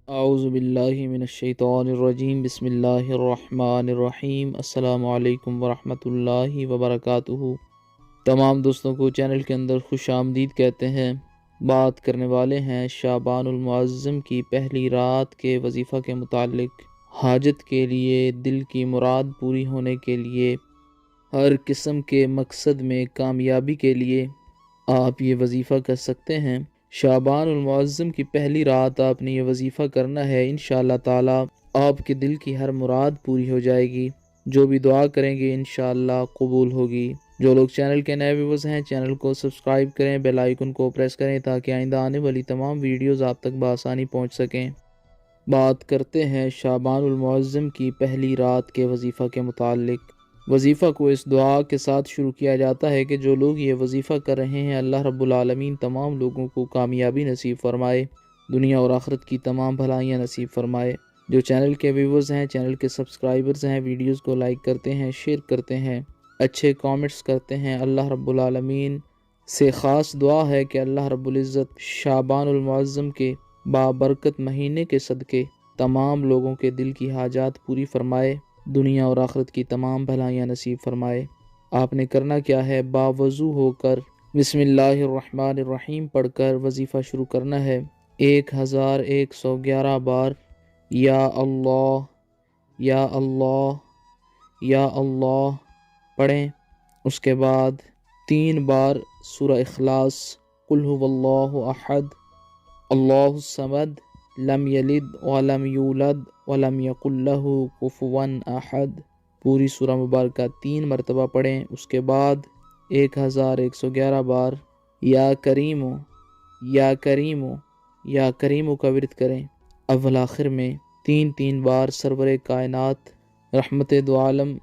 اعوذ باللہ من الشیطان الرجیم، بسم اللہ الرحمن الرحیم۔ السلام علیکم ورحمۃ اللہ وبرکاتہ۔ تمام دوستوں کو چینل کے اندر خوش آمدید کہتے ہیں۔ بات کرنے والے ہیں شعبان المعظم کی پہلی رات کے وظیفہ کے متعلق۔ حاجت کے لیے، دل کی مراد پوری ہونے کے لیے، ہر قسم کے مقصد میں کامیابی کے لیے آپ یہ وظیفہ کر سکتے ہیں۔ شعبان المعظم کی پہلی رات آپ نے یہ وظیفہ کرنا ہے، انشاءاللہ تعالی آپ کے دل کی ہر مراد پوری ہو جائے گی۔ جو بھی دعا کریں گے انشاءاللہ قبول ہوگی۔ جو لوگ چینل کے نئے ویورز ہیں، چینل کو سبسکرائب کریں، بیل آئیکن کو پریس کریں تاکہ آئندہ آنے والی تمام ویڈیوز آپ تک بآسانی پہنچ سکیں۔ بات کرتے ہیں شعبان المعظم کی پہلی رات کے وظیفہ کے متعلق۔ وظیفہ کو اس دعا کے ساتھ شروع کیا جاتا ہے کہ جو لوگ یہ وظیفہ کر رہے ہیں، اللہ رب العالمین تمام لوگوں کو کامیابی نصیب فرمائے، دنیا اور آخرت کی تمام بھلائیاں نصیب فرمائے۔ جو چینل کے ویورز ہیں، چینل کے سبسکرائبرز ہیں، ویڈیوز کو لائک کرتے ہیں، شیئر کرتے ہیں، اچھے کامنٹس کرتے ہیں، اللہ رب العالمین سے خاص دعا ہے کہ اللہ رب العزت شعبان المعظم کے بابرکت مہینے کے صدقے تمام لوگوں کے دل کی حاجات پوری فرمائے، دنیا اور آخرت کی تمام بھلائیاں نصیب فرمائے۔ آپ نے کرنا کیا ہے؟ باوضو ہو کر بسم اللہ الرحمن الرحیم پڑھ کر وظیفہ شروع کرنا ہے۔ 1111 بار یا اللہ یا اللہ یا اللہ پڑھیں۔ اس کے بعد 3 بار سورہ اخلاص، قل هو اللہ احد اللہ الصمد لم یلد ولم یولد ولم یکن لہ کفوا احد، پوری سورہ مبارکہ 3 مرتبہ پڑھیں۔ اس کے بعد 1111 بار یا کریمو یا کریمو یا کریمو کا ورد کریں۔ اول آخر میں 3 بار سرور کائنات، رحمت دو عالم،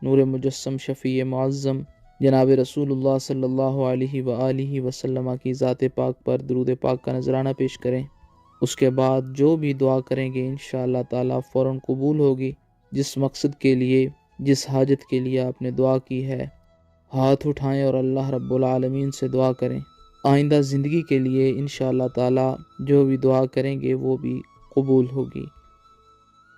نور مجسم، شفیع معظم جناب رسول اللہ صلی اللہ علیہ وآلہ وسلم کی ذات پاک پر درود پاک کا نذرانہ پیش کریں۔ اس کے بعد جو بھی دعا کریں گے انشاءاللہ تعالیٰ فوراً قبول ہوگی۔ جس مقصد کے لیے، جس حاجت کے لیے آپ نے دعا کی ہے، ہاتھ اٹھائیں اور اللہ رب العالمین سے دعا کریں۔ آئندہ زندگی کے لیے انشاءاللہ تعالیٰ جو بھی دعا کریں گے وہ بھی قبول ہوگی۔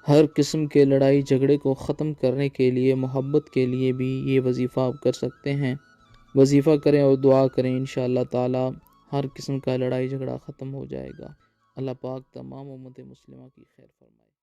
ہر قسم کے لڑائی جھگڑے کو ختم کرنے کے لیے، محبت کے لیے بھی یہ وظیفہ آپ کر سکتے ہیں۔ وظیفہ کریں اور دعا کریں، انشاءاللہ تعالیٰ ہر قسم کا لڑائی جھگڑا ختم ہو جائے گا۔ اللہ پاک تمام امت مسلمہ کی خیر فرمائے۔